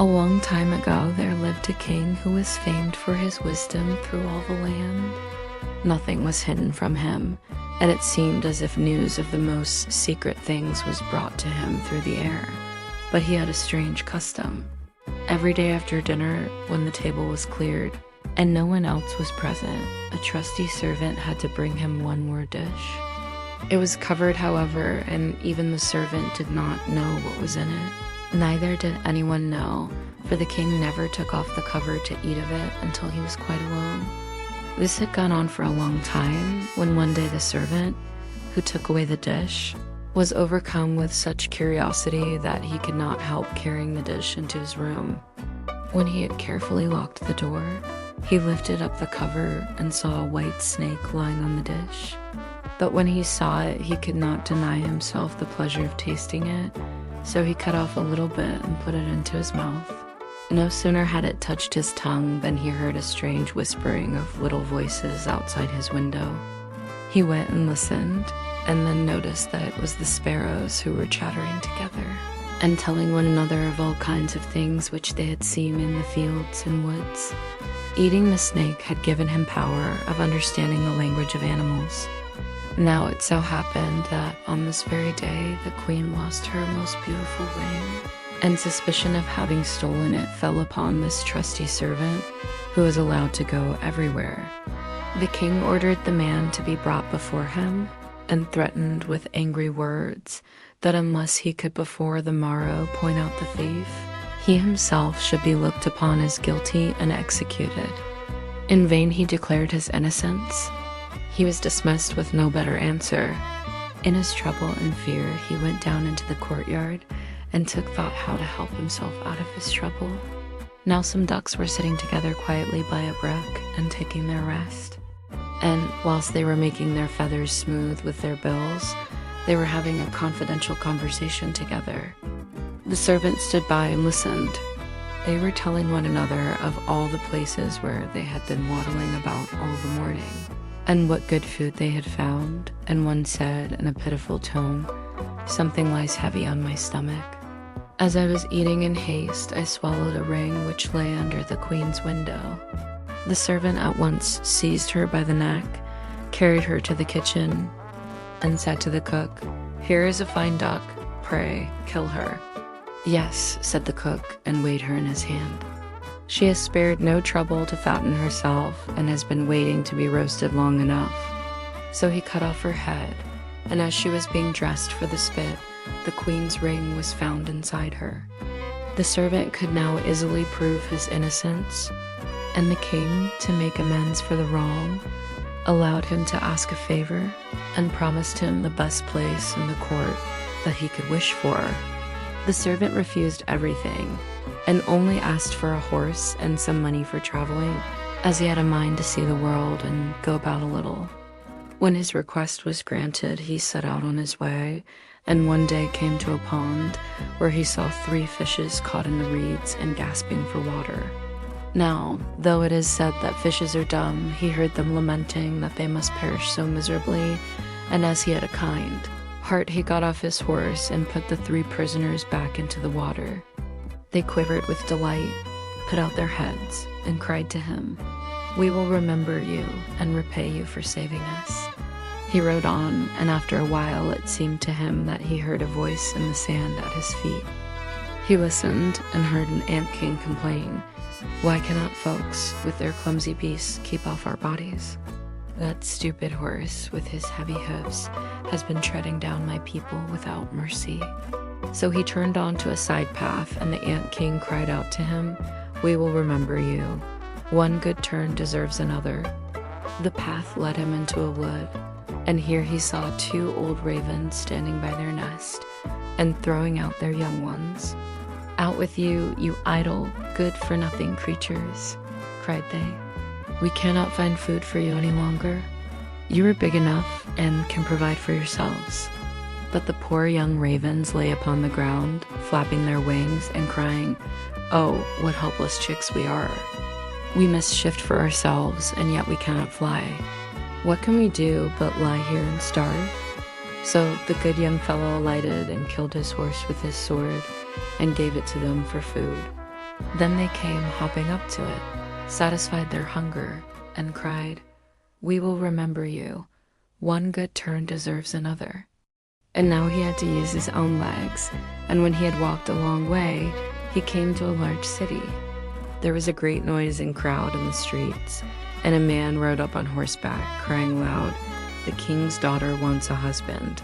A long time ago, there lived a king who was famed for his wisdom through all the land. Nothing was hidden from him, and it seemed as if news of the most secret things was brought to him through the air. But he had a strange custom. Every day after dinner, when the table was cleared, and no one else was present, a trusty servant had to bring him one more dish. It was covered, however, and even the servant did not know what was in it. Neither did anyone know, for the king never took off the cover to eat of it until he was quite alone. This had gone on for a long time, when one day the servant, who took away the dish, was overcome with such curiosity that he could not help carrying the dish into his room. When he had carefully locked the door, he lifted up the cover and saw a white snake lying on the dish. But when he saw it, he could not deny himself the pleasure of tasting it, so he cut off a little bit and put it into his mouth. No sooner had it touched his tongue than he heard a strange whispering of little voices outside his window. He went and listened, and then noticed that it was the sparrows who were chattering together and telling one another of all kinds of things which they had seen in the fields and woods. Eating the snake had given him power of understanding the language of animals. Now it so happened that on this very day the queen lost her most beautiful ring, and suspicion of having stolen it fell upon this trusty servant, who was allowed to go everywhere. The king ordered the man to be brought before him, and threatened with angry words that unless he could before the morrow point out the thief, he himself should be looked upon as guilty and executed. In vain he declared his innocence. He was dismissed with no better answer. In his trouble and fear, he went down into the courtyard and took thought how to help himself out of his trouble. Now some ducks were sitting together quietly by a brook and taking their rest. And whilst they were making their feathers smooth with their bills, they were having a confidential conversation together. The servant stood by and listened. They were telling one another of all the places where they had been waddling about all the morning, and what good food they had found, and one said in a pitiful tone, "Something lies heavy on my stomach." As I was eating in haste, I swallowed a ring which lay under the queen's window. The servant at once seized her by the neck, carried her to the kitchen, and said to the cook, "Here is a fine duck, pray, kill her." "Yes," said the cook, and weighed her in his hand. "She has spared no trouble to fatten herself, and has been waiting to be roasted long enough." So he cut off her head, and as she was being dressed for the spit, the queen's ring was found inside her. The servant could now easily prove his innocence, and the king, to make amends for the wrong, allowed him to ask a favor and promised him the best place in the court that he could wish for. The servant refused everything, and only asked for a horse and some money for traveling, as he had a mind to see the world and go about a little. When his request was granted, he set out on his way, and one day came to a pond where he saw 3 fishes caught in the reeds and gasping for water. Now, though it is said that fishes are dumb, he heard them lamenting that they must perish so miserably, and as he had a kind heart, he got off his horse and put the 3 prisoners back into the water. They quivered with delight, put out their heads, and cried to him, "We will remember you and repay you for saving us." He rode on, and after a while it seemed to him that he heard a voice in the sand at his feet. He listened and heard an ant king complain, "Why cannot folks, with their clumsy beasts, keep off our bodies? That stupid horse, with his heavy hoofs, has been treading down my people without mercy." So he turned on to a side path, and the ant king cried out to him, "We will remember you. One good turn deserves another." The path led him into a wood, and here he saw 2 old ravens standing by their nest and throwing out their young ones. "Out with you, you idle, good-for-nothing creatures," cried they. "We cannot find food for you any longer. You are big enough and can provide for yourselves." But the poor young ravens lay upon the ground, flapping their wings and crying, "Oh, what helpless chicks we are. We must shift for ourselves, and yet we cannot fly. What can we do but lie here and starve?" So the good young fellow alighted and killed his horse with his sword, and gave it to them for food. Then they came hopping up to it, satisfied their hunger, and cried, "We will remember you. One good turn deserves another." And now he had to use his own legs, and when he had walked a long way, he came to a large city. There was a great noise and crowd in the streets, and a man rode up on horseback, crying loud, "The king's daughter wants a husband.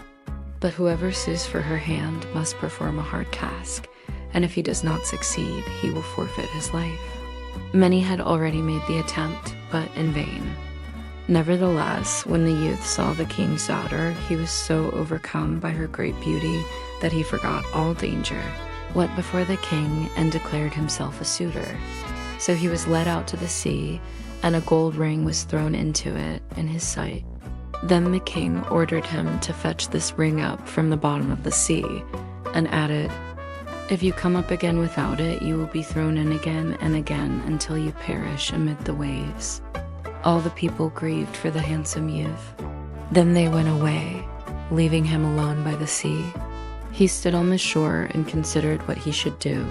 But whoever sues for her hand must perform a hard task, and if he does not succeed, he will forfeit his life." Many had already made the attempt, but in vain. Nevertheless, when the youth saw the king's daughter, he was so overcome by her great beauty that he forgot all danger, went before the king, and declared himself a suitor. So he was led out to the sea, and a gold ring was thrown into it in his sight. Then the king ordered him to fetch this ring up from the bottom of the sea, and added, "If you come up again without it, you will be thrown in again and again until you perish amid the waves." All the people grieved for the handsome youth. Then they went away, leaving him alone by the sea. He stood on the shore and considered what he should do,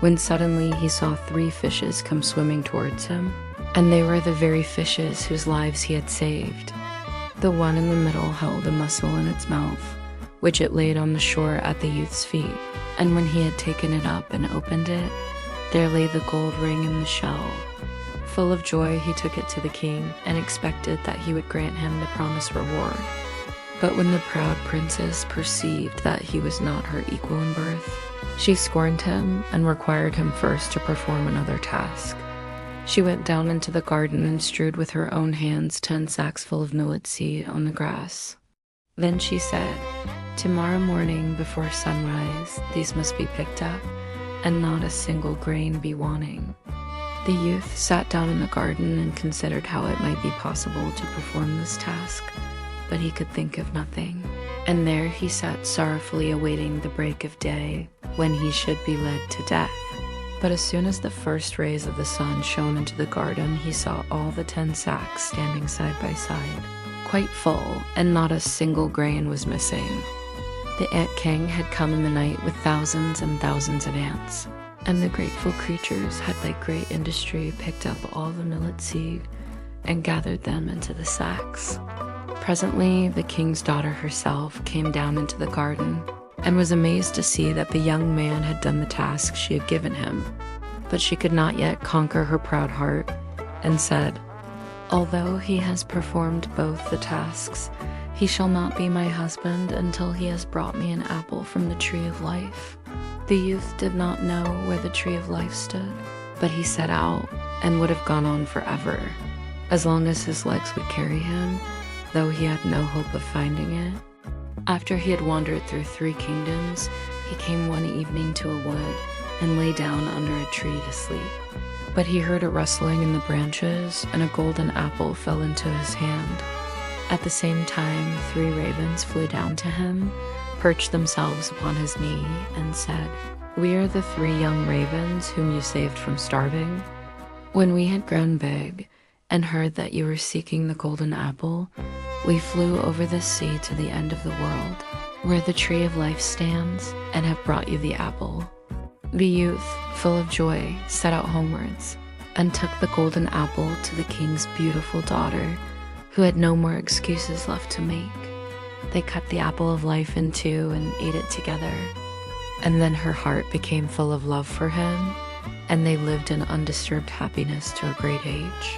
when suddenly he saw 3 fishes come swimming towards him, and they were the very fishes whose lives he had saved. The one in the middle held a mussel in its mouth, which it laid on the shore at the youth's feet, and when he had taken it up and opened it, there lay the gold ring in the shell. Full of joy, he took it to the king and expected that he would grant him the promised reward. But when the proud princess perceived that he was not her equal in birth, she scorned him and required him first to perform another task. She went down into the garden and strewed with her own hands 10 sacks full of millet seed on the grass. Then she said, "Tomorrow morning before sunrise, these must be picked up, and not a single grain be wanting." The youth sat down in the garden and considered how it might be possible to perform this task, but he could think of nothing. And there he sat sorrowfully awaiting the break of day, when he should be led to death. But as soon as the first rays of the sun shone into the garden, he saw all the 10 sacks standing side by side, quite full, and not a single grain was missing. The ant king had come in the night with thousands and thousands of ants, and the grateful creatures had by great industry picked up all the millet seed and gathered them into the sacks. Presently, the king's daughter herself came down into the garden and was amazed to see that the young man had done the task she had given him. But she could not yet conquer her proud heart, and said, "Although he has performed both the tasks, he shall not be my husband until he has brought me an apple from the tree of life." The youth did not know where the tree of life stood, but he set out and would have gone on forever, as long as his legs would carry him, though he had no hope of finding it. After he had wandered through 3 kingdoms, he came one evening to a wood and lay down under a tree to sleep. But he heard a rustling in the branches, and a golden apple fell into his hand. At the same time, 3 ravens flew down to him, perched themselves upon his knee, and said, "We are the 3 young ravens whom you saved from starving. When we had grown big and heard that you were seeking the golden apple, we flew over the sea to the end of the world, where the tree of life stands, and have brought you the apple." The youth, full of joy, set out homewards, and took the golden apple to the king's beautiful daughter, who had no more excuses left to make. They cut the apple of life in 2 and ate it together, and then her heart became full of love for him, and they lived in undisturbed happiness to a great age.